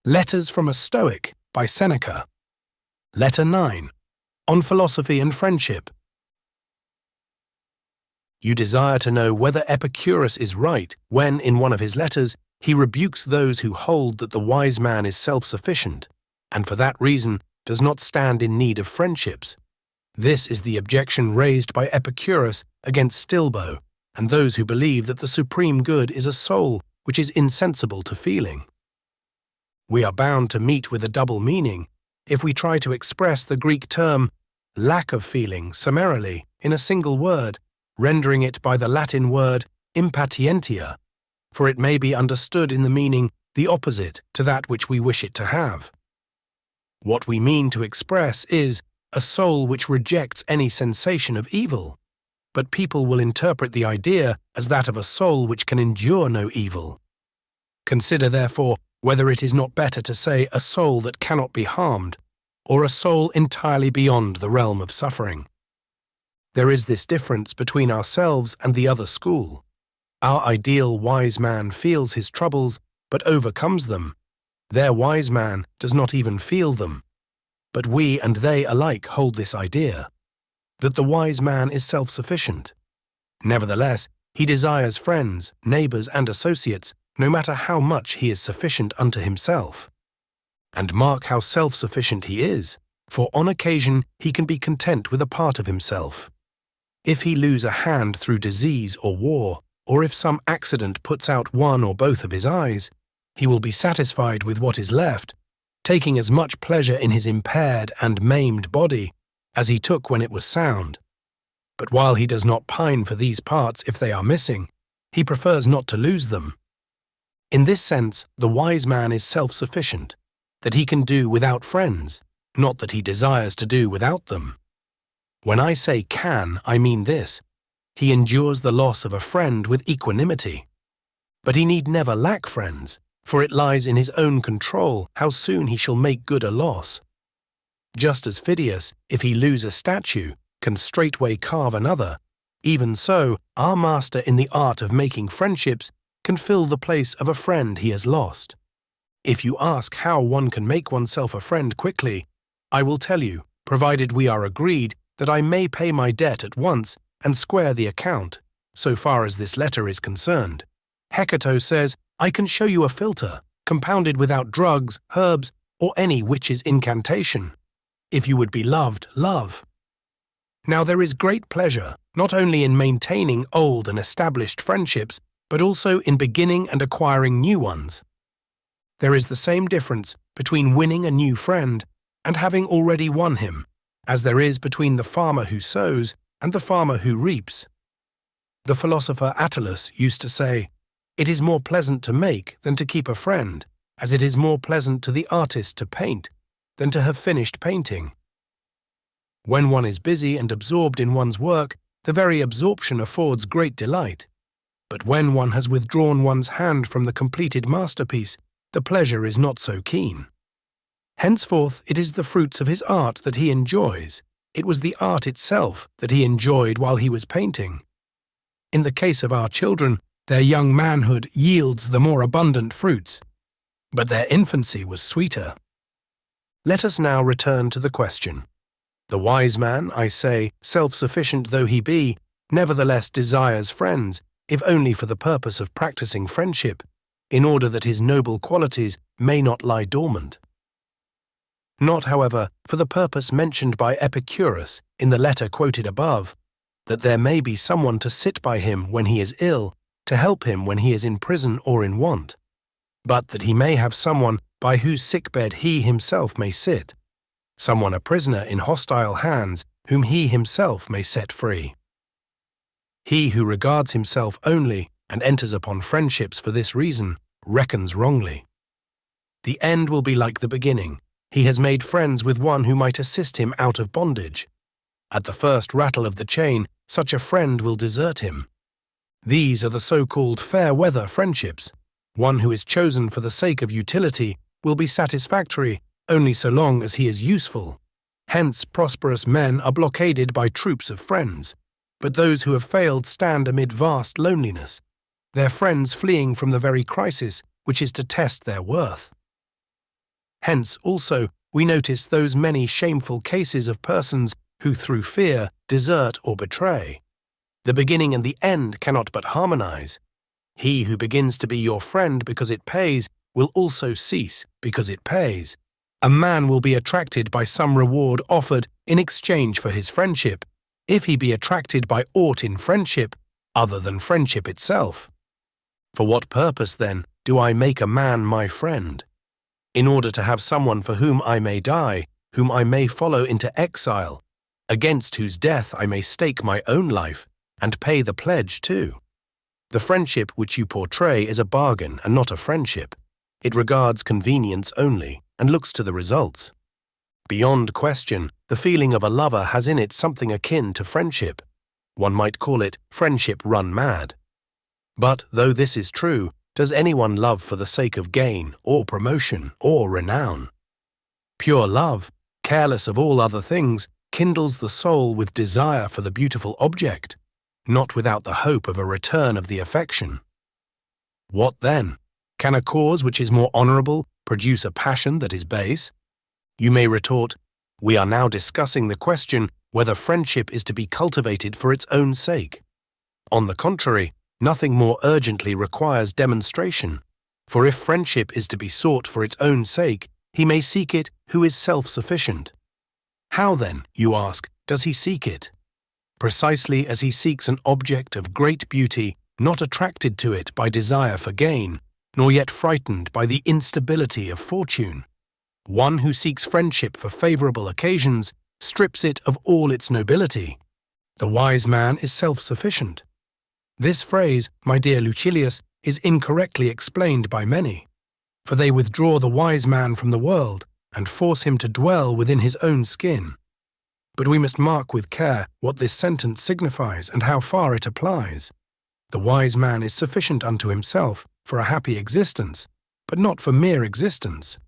Letters from a Stoic by Seneca. Letter 9. On Philosophy and Friendship. You desire to know whether Epicurus is right when, in one of his letters, he rebukes those who hold that the wise man is self-sufficient, and for that reason does not stand in need of friendships. This is the objection raised by Epicurus against Stilbo and those who believe that the supreme good is a soul which is insensible to feeling. We are bound to meet with a double meaning if we try to express the Greek term lack of feeling summarily in a single word, rendering it by the Latin word impatientia, for it may be understood in the meaning the opposite to that which we wish it to have. What we mean to express is a soul which rejects any sensation of evil, but people will interpret the idea as that of a soul which can endure no evil. Consider, therefore, whether it is not better to say a soul that cannot be harmed, or a soul entirely beyond the realm of suffering. There is this difference between ourselves and the other school. Our ideal wise man feels his troubles, but overcomes them. Their wise man does not even feel them. But we and they alike hold this idea, that the wise man is self-sufficient. Nevertheless, he desires friends, neighbors, and associates, no matter how much he is sufficient unto himself. And mark how self-sufficient he is, for on occasion he can be content with a part of himself. If he lose a hand through disease or war, or if some accident puts out one or both of his eyes, he will be satisfied with what is left, taking as much pleasure in his impaired and maimed body as he took when it was sound. But while he does not pine for these parts if they are missing, he prefers not to lose them. In this sense, the wise man is self-sufficient, that he can do without friends, not that he desires to do without them. When I say can, I mean this: he endures the loss of a friend with equanimity. But he need never lack friends, for it lies in his own control how soon he shall make good a loss. Just as Phidias, if he lose a statue, can straightway carve another, even so our master in the art of making friendships can fill the place of a friend he has lost. If you ask how one can make oneself a friend quickly, I will tell you, provided we are agreed that I may pay my debt at once and square the account, so far as this letter is concerned. Hecato says, I can show you a philter, compounded without drugs, herbs, or any witch's incantation. If you would be loved, love. Now there is great pleasure, not only in maintaining old and established friendships, but also in beginning and acquiring new ones. There is the same difference between winning a new friend and having already won him, as there is between the farmer who sows and the farmer who reaps. The philosopher Attalus used to say, "It is more pleasant to make than to keep a friend, as it is more pleasant to the artist to paint than to have finished painting." When one is busy and absorbed in one's work, the very absorption affords great delight. But when one has withdrawn one's hand from the completed masterpiece, the pleasure is not so keen. Henceforth it is the fruits of his art that he enjoys. It was the art itself that he enjoyed while he was painting. In the case of our children, their young manhood yields the more abundant fruits, but their infancy was sweeter. Let us now return to the question. The wise man, I say, self-sufficient though he be, nevertheless desires friends, if only for the purpose of practicing friendship, in order that his noble qualities may not lie dormant. Not, however, for the purpose mentioned by Epicurus in the letter quoted above, that there may be someone to sit by him when he is ill, to help him when he is in prison or in want, but that he may have someone by whose sickbed he himself may sit, someone a prisoner in hostile hands whom he himself may set free. He who regards himself only and enters upon friendships for this reason reckons wrongly. The end will be like the beginning. He has made friends with one who might assist him out of bondage. At the first rattle of the chain, such a friend will desert him. These are the so-called fair-weather friendships. One who is chosen for the sake of utility will be satisfactory only so long as he is useful. Hence, prosperous men are blockaded by troops of friends. But those who have failed stand amid vast loneliness, their friends fleeing from the very crisis which is to test their worth. Hence, also, we notice those many shameful cases of persons who through fear desert or betray. The beginning and the end cannot but harmonize. He who begins to be your friend because it pays will also cease because it pays. A man will be attracted by some reward offered in exchange for his friendship, if he be attracted by aught in friendship other than friendship itself. For what purpose, then, do I make a man my friend? In order to have someone for whom I may die, whom I may follow into exile, against whose death I may stake my own life, and pay the pledge too. The friendship which you portray is a bargain and not a friendship. It regards convenience only, and looks to the results. Beyond question, the feeling of a lover has in it something akin to friendship. One might call it friendship run mad. But, though this is true, does anyone love for the sake of gain, or promotion, or renown? Pure love, careless of all other things, kindles the soul with desire for the beautiful object, not without the hope of a return of the affection. What then? Can a cause which is more honorable produce a passion that is base? You may retort, we are now discussing the question whether friendship is to be cultivated for its own sake. On the contrary, nothing more urgently requires demonstration, for if friendship is to be sought for its own sake, he may seek it who is self-sufficient. How then, you ask, does he seek it? Precisely as he seeks an object of great beauty, not attracted to it by desire for gain, nor yet frightened by the instability of fortune. One who seeks friendship for favorable occasions strips it of all its nobility. The wise man is self-sufficient. This phrase, my dear Lucilius, is incorrectly explained by many, for they withdraw the wise man from the world and force him to dwell within his own skin. But we must mark with care what this sentence signifies and how far it applies. The wise man is sufficient unto himself for a happy existence, but not for mere existence.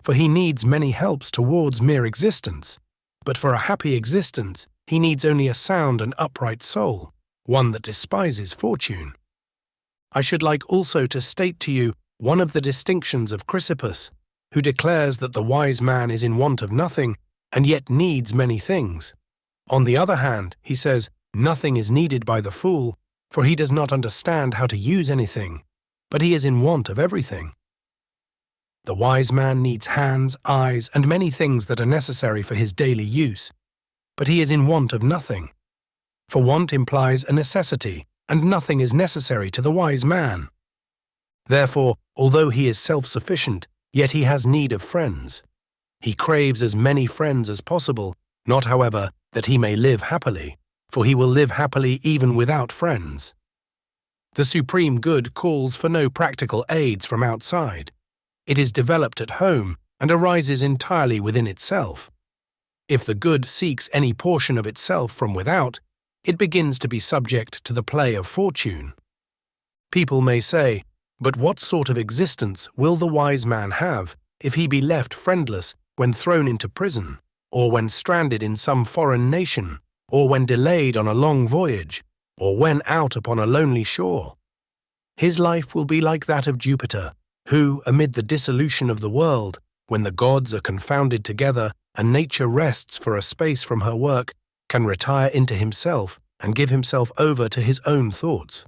For he needs many helps towards mere existence, but for a happy existence he needs only a sound and upright soul, one that despises fortune. I should like also to state to you one of the distinctions of Chrysippus, who declares that the wise man is in want of nothing, and yet needs many things. On the other hand, he says, nothing is needed by the fool, for he does not understand how to use anything, but he is in want of everything. The wise man needs hands, eyes, and many things that are necessary for his daily use, but he is in want of nothing. For want implies a necessity, and nothing is necessary to the wise man. Therefore, although he is self-sufficient, yet he has need of friends. He craves as many friends as possible, not, however, that he may live happily, for he will live happily even without friends. The supreme good calls for no practical aids from outside. It is developed at home and arises entirely within itself. If the good seeks any portion of itself from without, it begins to be subject to the play of fortune. People may say, but what sort of existence will the wise man have if he be left friendless when thrown into prison, or when stranded in some foreign nation, or when delayed on a long voyage, or when out upon a lonely shore? His life will be like that of Jupiter, who, amid the dissolution of the world, when the gods are confounded together and nature rests for a space from her work, can retire into himself and give himself over to his own thoughts.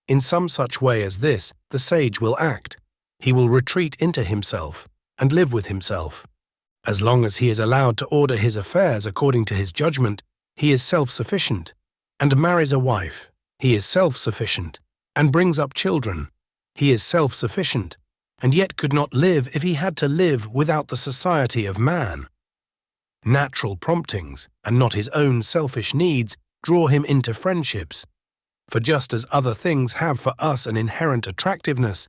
In some such way as this, the sage will act. He will retreat into himself and live with himself. As long as he is allowed to order his affairs according to his judgment, he is self-sufficient, and marries a wife. He is self-sufficient, and brings up children. He is self-sufficient, and yet could not live if he had to live without the society of man. Natural promptings, and not his own selfish needs, draw him into friendships. For just as other things have for us an inherent attractiveness,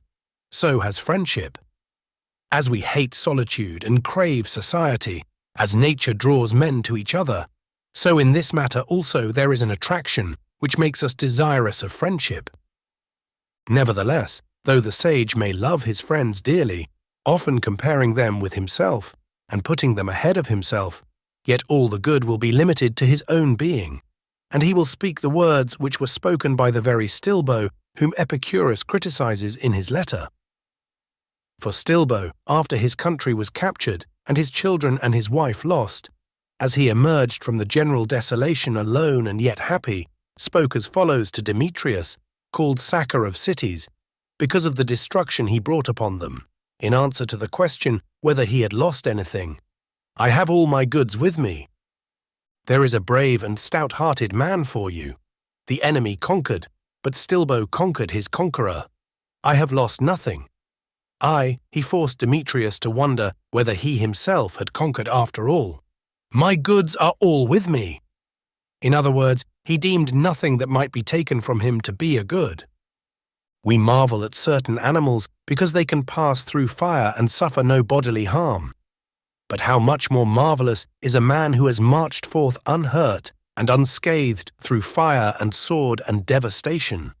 so has friendship. As we hate solitude and crave society, as nature draws men to each other, so in this matter also there is an attraction which makes us desirous of friendship. Nevertheless, though the sage may love his friends dearly, often comparing them with himself, and putting them ahead of himself, yet all the good will be limited to his own being, and he will speak the words which were spoken by the very Stilbo, whom Epicurus criticizes in his letter. For Stilbo, after his country was captured and his children and his wife lost, as he emerged from the general desolation alone and yet happy, spoke as follows to Demetrius, called sacker of cities, because of the destruction he brought upon them, in answer to the question whether he had lost anything. I have all my goods with me. There is a brave and stout-hearted man for you. The enemy conquered, but Stilbo conquered his conqueror. I have lost nothing. He forced Demetrius to wonder whether he himself had conquered after all. My goods are all with me. In other words, he deemed nothing that might be taken from him to be a good. We marvel at certain animals because they can pass through fire and suffer no bodily harm. But how much more marvelous is a man who has marched forth unhurt and unscathed through fire and sword and devastation?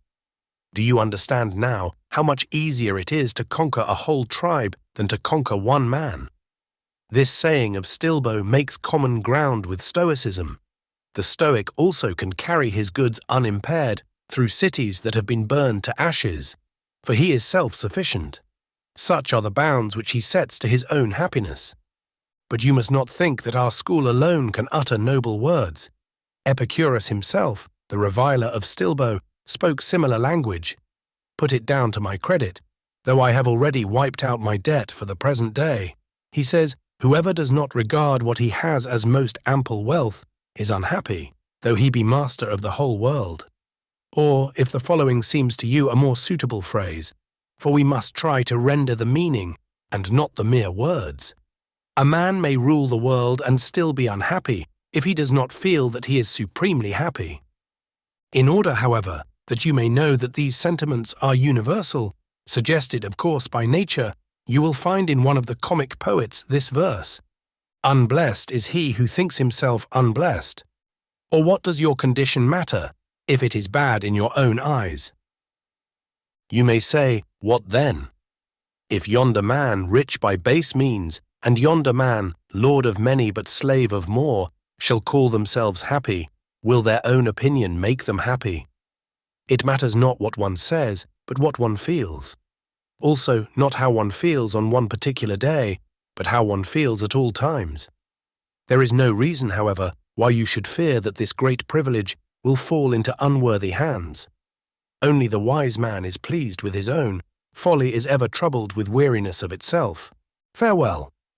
Do you understand now how much easier it is to conquer a whole tribe than to conquer one man? This saying of Stilbo makes common ground with Stoicism. The Stoic also can carry his goods unimpaired through cities that have been burned to ashes, for he is self-sufficient. Such are the bounds which he sets to his own happiness. But you must not think that our school alone can utter noble words. Epicurus himself, the reviler of Stilbo, spoke similar language. Put it down to my credit, though I have already wiped out my debt for the present day. He says, whoever does not regard what he has as most ample wealth is unhappy, though he be master of the whole world. Or, if the following seems to you a more suitable phrase, for we must try to render the meaning and not the mere words. A man may rule the world and still be unhappy if he does not feel that he is supremely happy. In order, however, that you may know that these sentiments are universal, suggested, of course, by nature, you will find in one of the comic poets this verse: Unblessed is he who thinks himself unblessed. Or what does your condition matter, if it is bad in your own eyes? You may say, what then? If yonder man, rich by base means, and yonder man, lord of many but slave of more, shall call themselves happy, will their own opinion make them happy? It matters not what one says, but what one feels. Also, not how one feels on one particular day, but how one feels at all times. There is no reason, however, why you should fear that this great privilege will fall into unworthy hands. Only the wise man is pleased with his own. Folly is ever troubled with weariness of itself. Farewell.